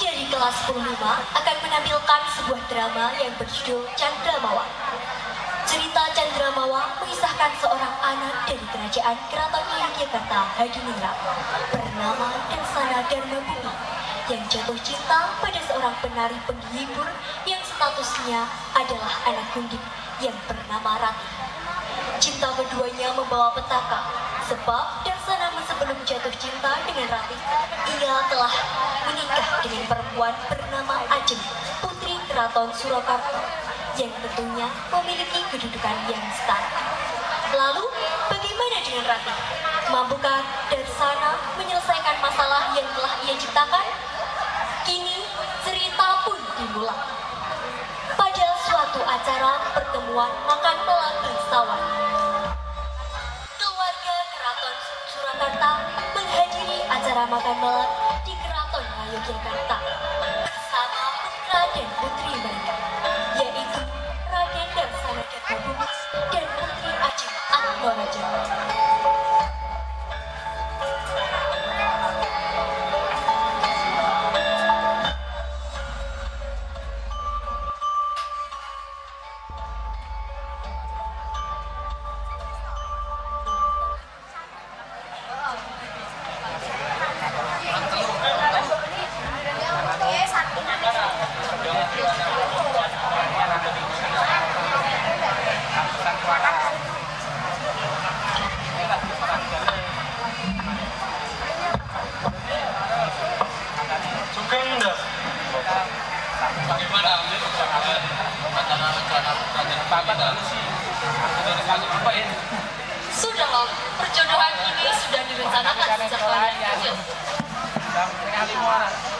dari kelas 15 akan menampilkan sebuah drama yang berjudul Candramawa. Cerita Candramawa mengisahkan seorang anak dari kerajaan Keraton Yogyakarta Hadiningrat bernama Darsana Dharmabumi yang jatuh cinta pada seorang penari penghibur yang statusnya adalah anak gundik yang bernama Rati. Cinta keduanya membawa petaka, sebab Darsana sebelum jatuh cinta dengan Rati, ia telah menikah dengan perempuan bernama Ajeng, putri Keraton Surakarta, yang tentunya memiliki kedudukan yang setara. Lalu, bagaimana dengan Rati? Mampukah Darsana menyelesaikan masalah yang telah ia ciptakan? Kini, cerita pun dimulai. Pada suatu acara pertemuan makan malam bangsawan, keluarga Keraton Surakarta menghadiri acara makan malam di Keraton Yogyakarta bersama putra dan putri mereka, yaitu Raden Darsana Dharmabumi dan Putri Ajeng Atmaraja. Sudahlah, perjodohan ini sudah direncanakan sejak lama.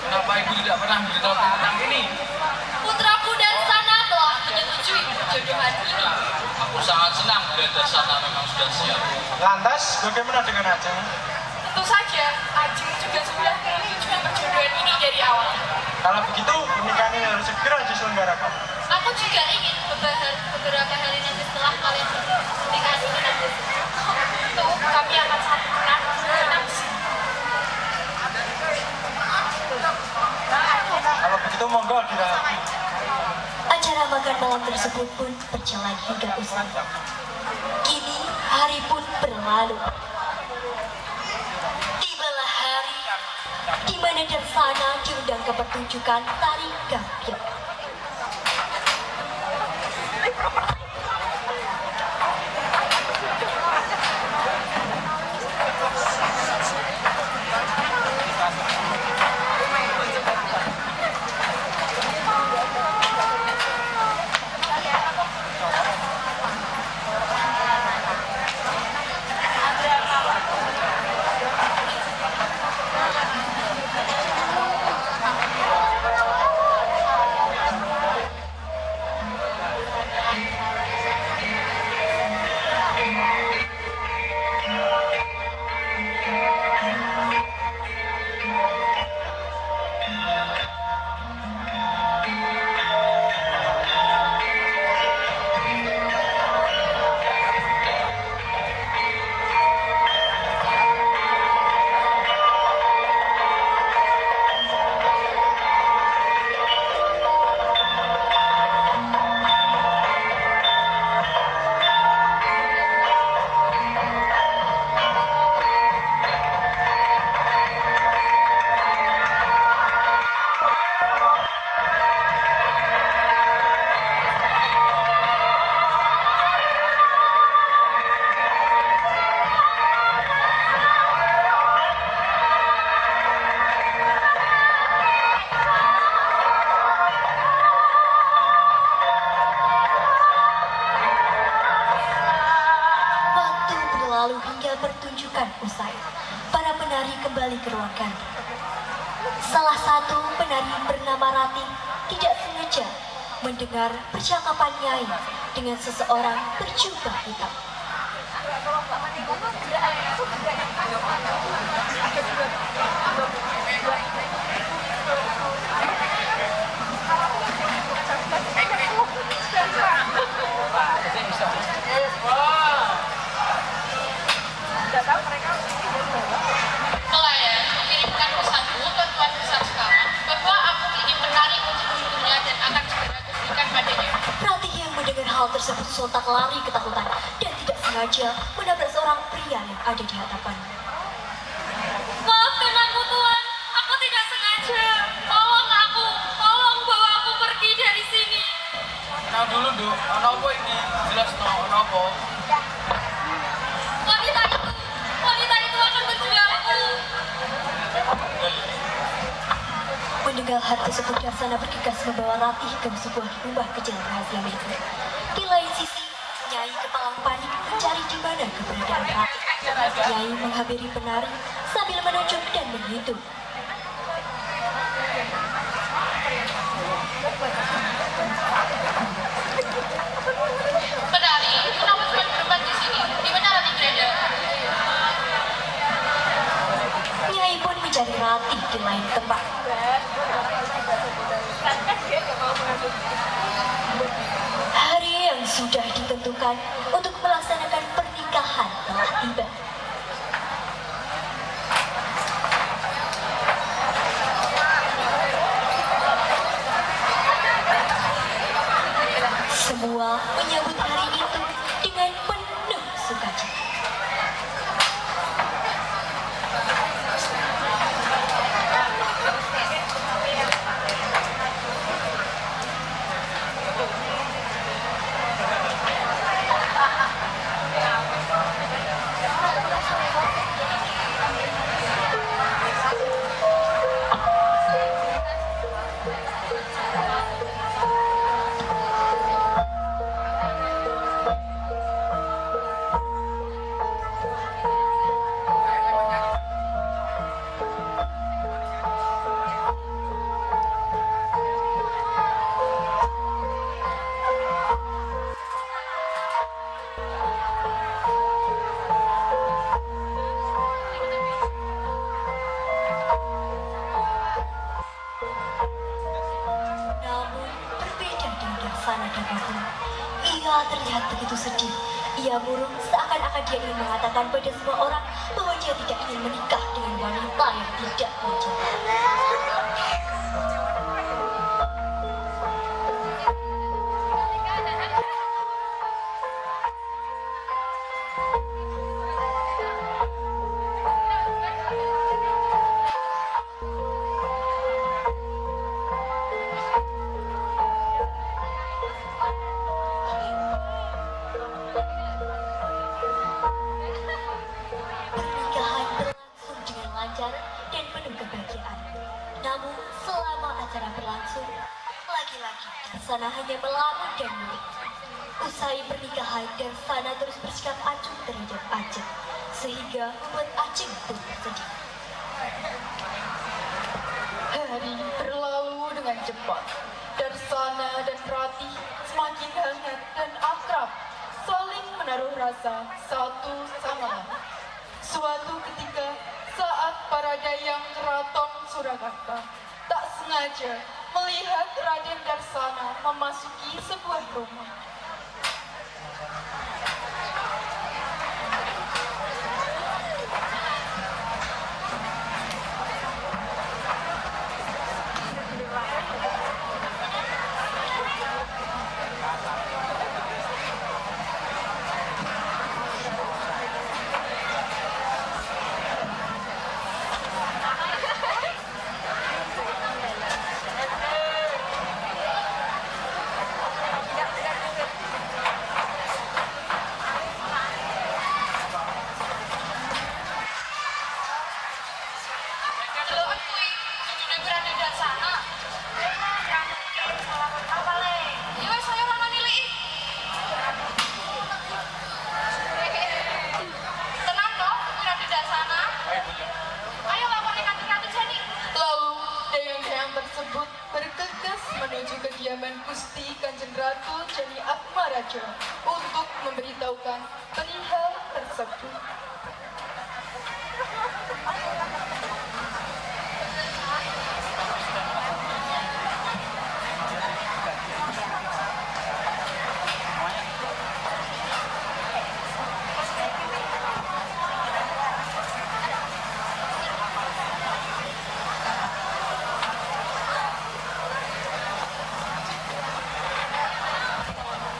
Kenapa ibu tidak pernah memberitahu tentang ini? Putraku Darsana telah menyetujui perjodohan ini. Aku sangat senang bila Darsana memang sudah siap. Lantas, bagaimana dengan Ajeng? Tentu saja, Ajeng juga sudah menyetujui perjodohan ini dari awal. Kalau begitu, pernikahan ini harus segera diselenggarakan. Aku juga ingin beberapa hari nanti setelah kalian menikah ini nanti. Itu kami akan satukan nafsu. Kalau begitu, monggo dirahati. Acara makan malam tersebut pun berjalan hingga usai. Kini hari pun berlalu. Tibalah hari di mana Darsana diundang ke pertunjukan tari gampil. Pertunjukan usai, para penari kembali ke ruang ganti. Salah satu penari bernama Rati tidak sengaja mendengar percakapan Nyai dengan seseorang berjubah hitam. Pelayan mengirimkan pesanku ke Tuan Besar sekarang bahwa aku sontak lari ketakutan dan tidak sengaja menabrak seorang pria yang ada di hadapannya. Maafkan aku Tuhan, aku tidak sengaja. Tolong aku, tolong bawa aku pergi dari sini. Nah dulu duk, ono apa ini? Jelas no, ono apa? Wanita itu akan menjualku. Mendengar hal tersebut, Darsana bergegas membawa Ratih ke sebuah rumah kecil rahasia miliknya. Di lain sisi, Nyai Kepalang panik mencari di mana keberadaan Ratih. Nyai menghampiri penari sambil menunjuk dan menghitung. Penari, kenapa cuma berempat di sini? Di mana Ratih berada? Nyai pun mencari Ratih di lain tempat. Hari yang sudah ditentukan untuk melaksanakan pernikahan telah tiba. Semua menyambut hari itu dengan penuh sukacita. Namun berbeda dengan Darsana dan Agung. Ia terlihat begitu sedih. Ia murung seakan-akan dia ingin mengatakan pada semua orang bahwa dia tidak ingin menikah dengan wanita yang tidak mencintai. Pernikahan berlangsung dengan lancar dan penuh kebahagiaan. Namun selama acara berlangsung, lagi-lagi Darsana hanya melamun dan mulut. Usai pernikahan, Darsana terus bersikap acuh terhadap Ajeng, sehingga membuat Ajeng pun bersedih. Hari berlalu dengan cepat. Darsana dan Ratih semakin hangat dan akrab, saling menaruh rasa satu sama lain. Suatu ketika, saat para dayang keraton Surakarta tak sengaja melihat Raden Darsana memasuki sebuah rumah. kediaman Gusti Kanjeng Ratu Jani Atmaraja untuk memberitahukan perihal tersebut.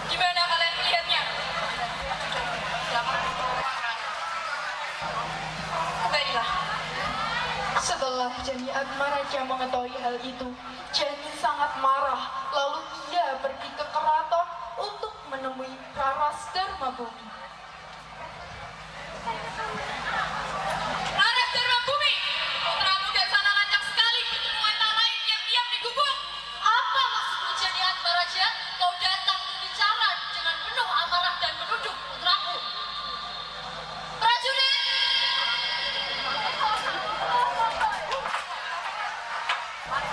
Gimana kalian melihatnya? Raja mengetahui hal itu, Jenny sangat marah. Lalu ia pergi ke keraton untuk menemui Raras Darmabumi. Raras Darmabumi, putramu Darsana lancang sekali bertemu wanita lain diam-diam di gubuk. Apa maksudmu Jenny Atmaraja? Kau datang berbicara dengan penuh amarah dan menuduh putraku. Prajurit!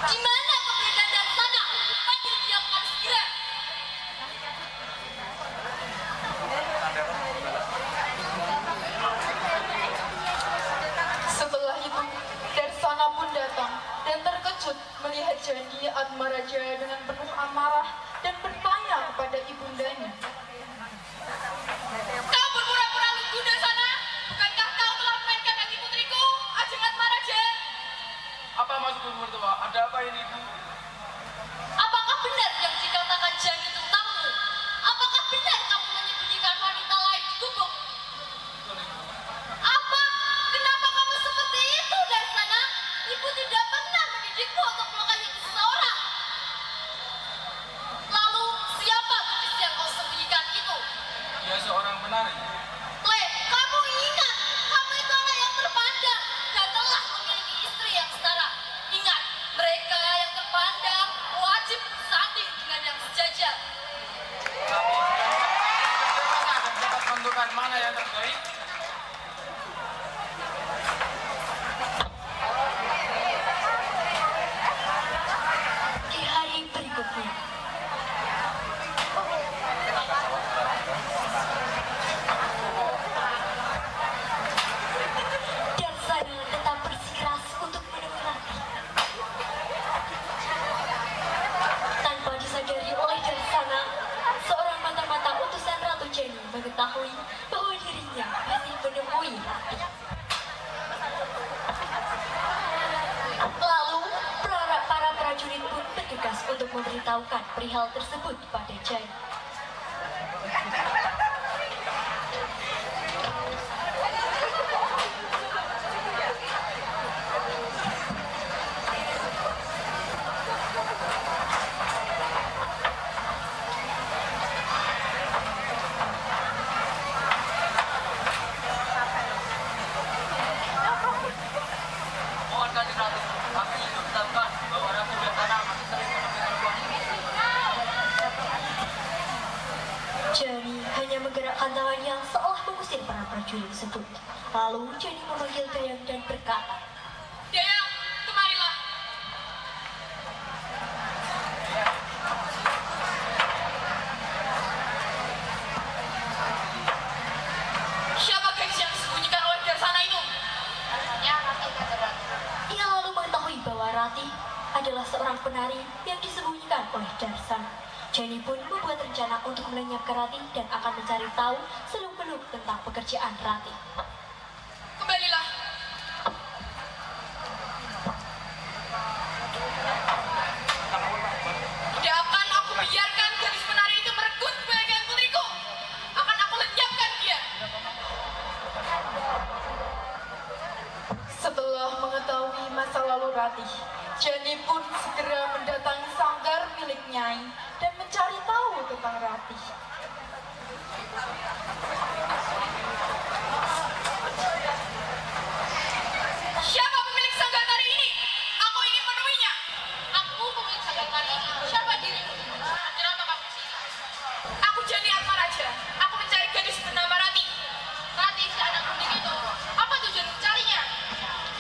Di mana keberadaan Darsana? Panggil dia sekarang segera. Setelah itu, Darsana pun datang dan terkejut melihat Jenny Atmaraja dengan penuh amarah dan bertanya kepada ibundanya. Kau berpura-pura lugu Darsana? Bukankah kau telah memainkan hati putriku, Ajeng Atmaraja? Apa maksudmu mertua? Ada apa ini ibu? Apakah benar yang dikatakan Jenny tentangmu? Apakah benar kamu menyembunyikan wanita lain di gubuk? Apa? Kenapa kamu seperti itu Darsana? Ibu tidak pernah mendidikmu untuk melukai seseorang. Lalu siapa gadis yang kau sembunyikan itu? Dia seorang penari. Le, kamu ingat, kamu itu anak yang terpandang dan telah memiliki istri yang setara. Ingat, mereka yang terpandang wajib bersanding dengan yang sejajar. Tapi bagaimana dan dapat menentukan mana yang terbaik? Di hari berikutnya, Darsana tetap bersikeras untuk menemui Rati. Tanpa disadari oleh Darsana, seorang mata-mata utusan Ratu Jenny mengetahui bahwa dirinya masih menemui Rati. Lalu, para prajurit pun bergegas untuk memberitahukan perihal tersebut pada Jenny. Mohon kanjeng Ratu, kami ingin memberitahukan bahwa Ratu Darsana masih sering menemui perempuan ini. Jenny hanya menggerakkan tangannya seolah mengusir para prajurit tersebut. Lalu Jenny memanggil Dayang dan berkata, Dayang, kemarilah. Siapa gadis yang disembunyikan oleh Darsana itu? Katanya Rati Kageran. ia lalu mengetahui bahwa Rati adalah seorang penari yang disembunyikan oleh Darsana. Jenny pun membuat rencana untuk melenyapkan Rati dan akan mencari tahu seluk-beluk tentang pekerjaan Rati. Kembalilah. Tidak akan aku biarkan gadis penari itu merenggut kebahagiaan putriku. Akan aku lenyapkan dia. Setelah mengetahui masa lalu Rati, Jenny pun segera mendatangi sanggar milik Nyai dan mencari tahu tentang Rati. Siapa pemilik sanggar tari ini? Aku ingin menemuinya. Aku pemilik sanggar tari ini. Siapa dirimu? Kenapa kamu di sini? Aku Jenny Atmaraja. Aku mencari gadis bernama Rati. Rati, si anak gundik itu. Apa tujuan mencarinya?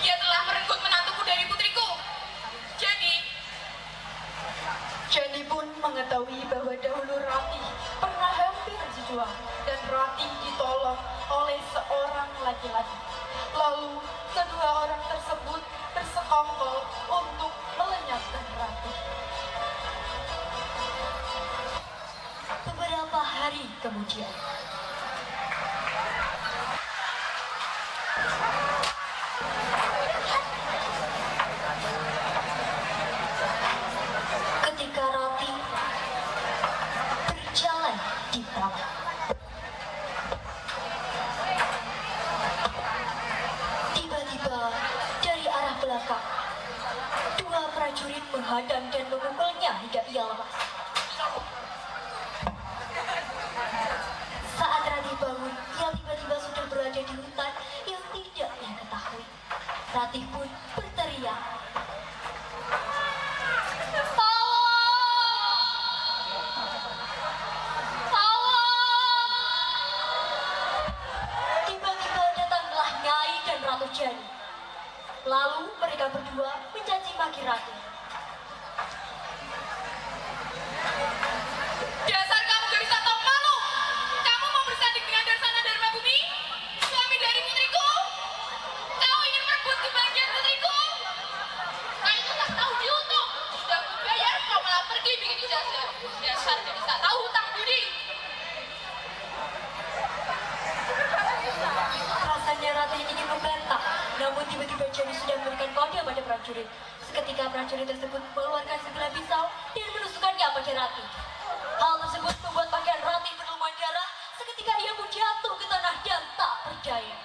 Dia telah merenggut menantuku dari putriku. Jadi, Jenny pun mengetahui bahwa dahulu Rati pernah hampir dijual dan Rati ditolong oleh seorang laki-laki. Lalu kedua orang tersebut bersekongkol untuk melenyapkan Rati. Beberapa hari kemudian, ketika Rati berjalan di taman, tiba-tiba dari arah belakang, dua menerjang dan memukulnya hingga ia lemas. Saat Ratih bangun, ia tiba-tiba sudah berada di hutan yang tidak ia ketahui. Ratih pun berteriak, tiba-tiba datanglah Nyai dan Ratu Jani. Lalu mereka berdua mencaci maki Ratih. Dasar kamu gak bisa tahu malu. Kamu mau bersanding dengan Darsana Dharma Bumi, suami dari putriku. Kau ingin merebut kebahagiaan putriku. Kau itu tak tahu diuntung. Sudah aku bayar, kau malah pergi bikin ijazah. Dasar gak bisa tahu hutang budi. Rasanya Ratih ingin membantah, namun tiba-tiba Jani sudah memberikan kode pada prajurit. Seketika prajurit tersebut mengeluarkan sebilah pisau dan menusukkannya pada Ratih. Hal tersebut membuat pakaian Ratih berlumuran darah. Seketika ia pun jatuh ke tanah dan tak berdaya.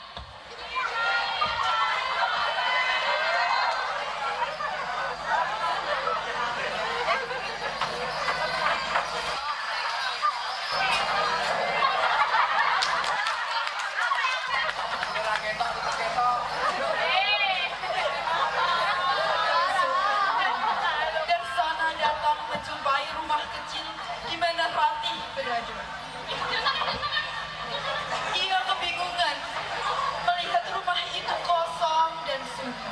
Darsana datang menjumpai rumah kecil di mana Ratih berada. Ia kebingungan melihat rumah itu kosong dan sunyi.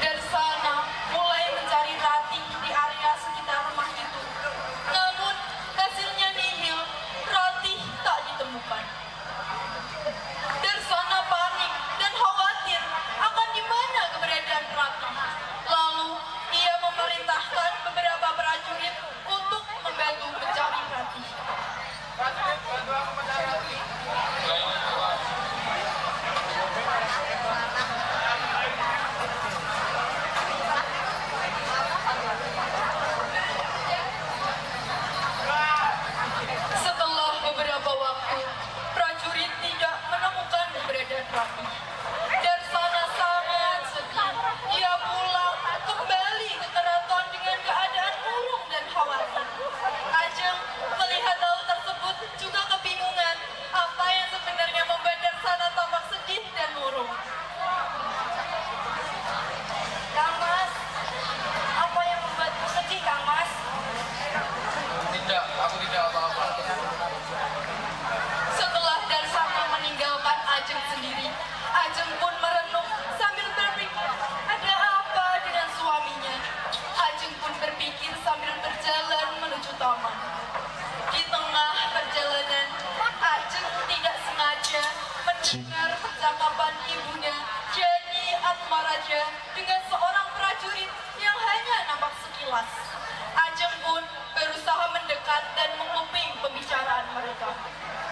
Darsana mulai mencari Ratih di area sekitar rumah itu. Namun hasilnya nihil, Ratih tak ditemukan. Darsana panik dan khawatir akan di mana keberadaan Ratih. Lalu ia memerintahkan beberapa prajurit untuk membantu mencari Ratih. Setelah beberapa waktu, prajurit tidak menemukan keberadaan Ratih. Darsana sangat sedih. Ia pulang kembali ke keraton dengan keadaan murung dan khawatir. Ajeng melihat hal tersebut juga kebingungan apa yang sebenarnya membuat Darsana tampak sedih dan murung. Kang Mas, apa yang membuatmu sedih, Kang Mas? Tidak, aku tidak apa-apa. Setelah Darsana meninggalkan Ajeng sendiri, Ajeng pun merenung sambil berpikir, ada apa dengan suaminya? Ajeng pun berpikir sambil berjalan menuju taman. Di tengah perjalanan, Ajeng tidak sengaja mendengar percakapan ibunya, Jani Atmaraja, dengan seorang prajurit yang hanya nampak sekilas. Ajeng pun berusaha mendekat dan menguping pembicaraan mereka.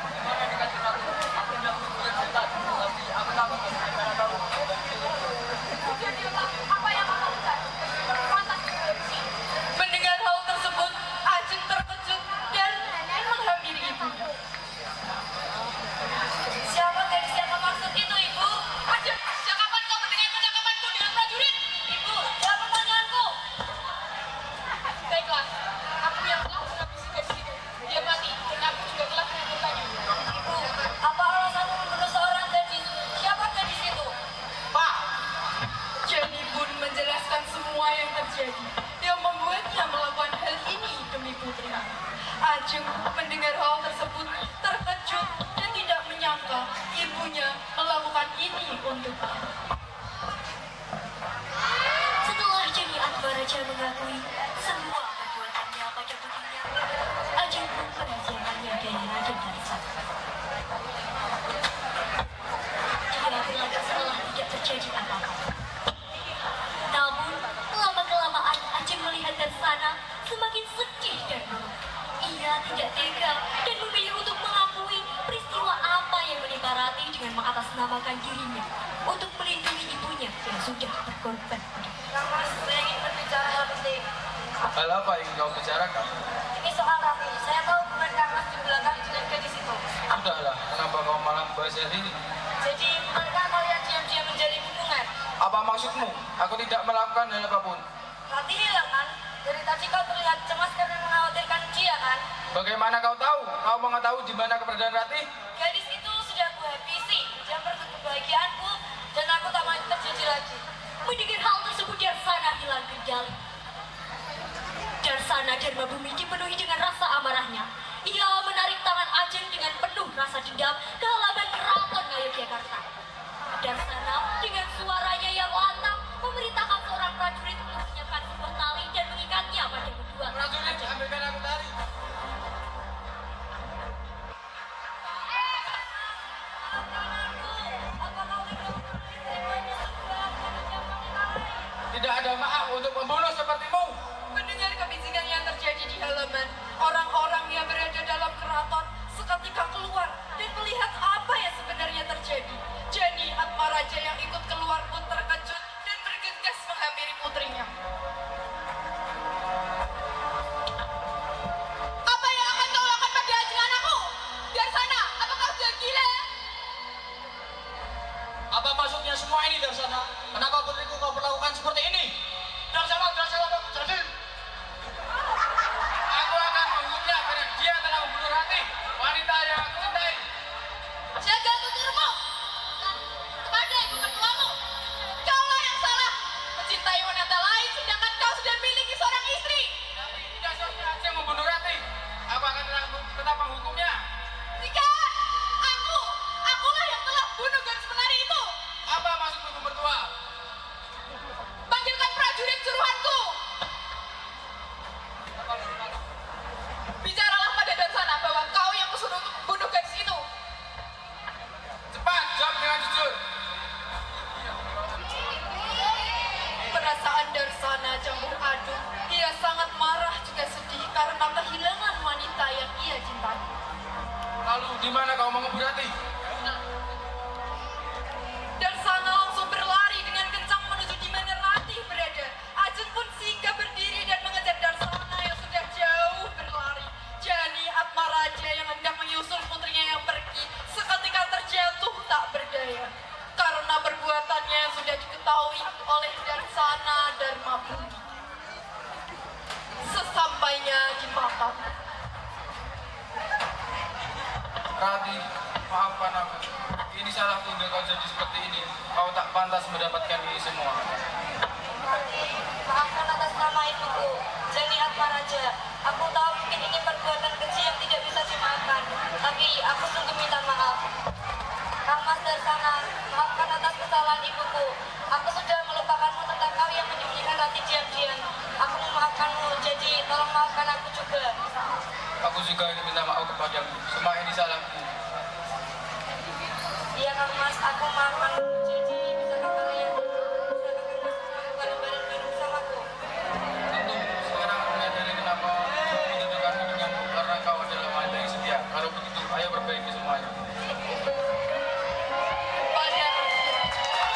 Gimana dikasih ratu? Aku tidak punya cinta, tapi aku takut gimana tahu. Apa yang kamu lakukan? Mantan Mendengar hal tersebut, Ajeng terkejut dan menghampiri ibunya. Siapa gadis yang maksud itu, Ibu? Ajeng, sejak kapan kau mendengar percakapanku dengan prajurit? Ibu, jawab pertanyaanku. Baiklah, aku yang telah menghabisi gadis itu. Dia mati, dan aku juga telah mengumpulkannya. Ibu, apa alasanmu membunuh seorang gadis? Siapa gadis itu? Pak! Jenny pun menjelaskan semua yang terjadi, yang membuatnya melakukan hal ini demi putrinya. Ajeng mendengar hal tersebut terkejut dan tidak menyangka ibunya melakukan ini untuknya. Setelah Jani Atmaraja mengakui semua perbuatannya pada putrinya, Ajeng pun merahasiakannya dari Raden Darsana. Dia berlaku seolah tidak terjadi apa-apa. Namun, lama-kelamaan Ajeng melihat Darsana semakin sedih dan murung. Ia tidak tega dan memilih untuk mengakui peristiwa apa yang menimpa Ratih dengan mengatasnamakan dirinya untuk melindungi ibunya yang sudah berkorban. Kang Mas, saya ingin berbicara hal penting. Hal apa yang kau bicarakan? Ini soal Ratih. Saya tahu hubungan Kang Mas di belakang dengan gadis itu. Sudahlah, kenapa kau malah membahas hal ini? Jadi, mereka kalian diam-diam menjadi hubungan. Apa maksudmu? Aku tidak melakukan hal apapun. Rati hilang kan? Dari tadi kau terlihat cemas karena mengkhawatirkan dia kan? Bagaimana kau tahu? Kau mengetahui di mana keberadaan Rati? Gadis itu sudah aku habisi. Dia merebut kebahagiaanku dan aku tak mau terjadi lagi. Mendengar hal tersebut, Darsana hilang kendali. Darsana Dharma Bumi dipenuhi dengan rasa amarahnya. Ia menarik tangan Ajeng dengan penuh rasa dendam ke halaman keraton Ngayogyakarta. Darsana dengan suaranya yang lantang memerintahkan seorang prajurit untuk menyiapkan sebuah tali dan mengikatnya pada kedua Prajurit, ambilkan aku tali. Tidak ada maaf untuk pembunuh sepertimu. Mendengar kebisingan yang terjadi di halaman, orang-orang yang berada dalam keraton seketika keluar dan melihat apa yang sebenarnya terjadi. Jani Atmaraja yang ikut keluar pun terkejut dan bergegas menghampiri putrinya. Apa yang akan kau lakukan pada ajengan aku? Darsana, apakah kau sudah gila? Apa maksudnya semua ini, Darsana? Kenapa putriku kau perlakukan seperti ini? Darsana, jadi. Aku akan menghukumnya karena dia telah membunuh Rati, wanita yang aku cintai. Jaga tuturmu kepada ibu mertuamu. Kaulah yang salah mencintai wanita lain sedangkan kau sudah memiliki seorang istri. Tapi tidak seharusnya Aceh yang membunuh Rati. Aku akan tetap menghukumnya. Jika akulah yang telah bunuh gadis penari itu. Apa maksudmu, ibu mertua? Panggilkan prajurit suruhanku. Bicaralah pada Darsana bahwa kau yang kusuruh untuk membunuh gadis itu. Cepat, jawab dengan jujur. Perasaan Darsana campur aduk. Ia sangat marah juga sedih karena kehilangan wanita yang ia cintai. Lalu di mana kau mengubur Rati? Darsana langsung berlari dengan kencang menuju di mana Rati berada. Ajeng pun sigap berdiri dan mengejar Darsana yang sudah jauh berlari. Jani Atmaraja yang hendak menyusul putrinya yang pergi seketika terjatuh tak berdaya. Karena perbuatannya yang sudah diketahui oleh Darsana Dharma Bumi. Sesampainya di papan, Rati, maafkan aku. Ini salahku bila kau jadi seperti ini. Kau tak pantas mendapatkan ini semua. Maafkan atas nama ibuku, Jani Atmaraja. Aku tahu mungkin ini perbuatan kecil yang tidak bisa dimaafkan, tapi aku sungguh minta maaf. Kang Mas Darsana, maafkan atas kesalahan ibuku. Aku sudah melupakanmu tentang kau yang menyembunyikan Rati diam-diam. Aku memaafkanmu, jadi tolong maafkan aku juga. Aku juga ingin minta maaf kepadamu. Semua ini salahku. Iya Kang Mas, aku maafkanmu. Jadi bisakah kalian melakukan lembaran baru bersamaku? Tentu, sekarang aku menyadari kenapa aku menjodohkanmu denganku karena kau adalah wanita yang setia. Kalau begitu, ayo perbaiki semuanya. pada akhirnya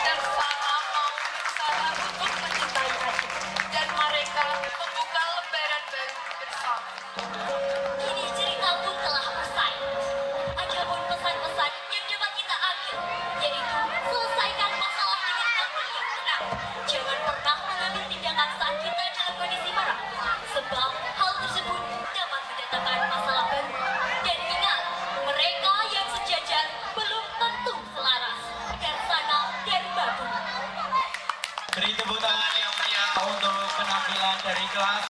Darsana mau berusaha untuk mencintai Ajeng dan mereka membuka lembaran baru bersama. Kini cerita pun telah usai. Ada pun pesan-pesan yang dapat kita ambil, yaitu selesaikan masalah dengan hati yang tenang. Jangan pernah mengambil tindakan saat kita dalam kondisi marah, sebab hal tersebut dapat mendatangkan masalah baru. Dan ingat, mereka yang sejajar belum tentu selaras. Darsana Dharma Bumi. Beri tepuk tangan yang meriah untuk penampilan dari kelas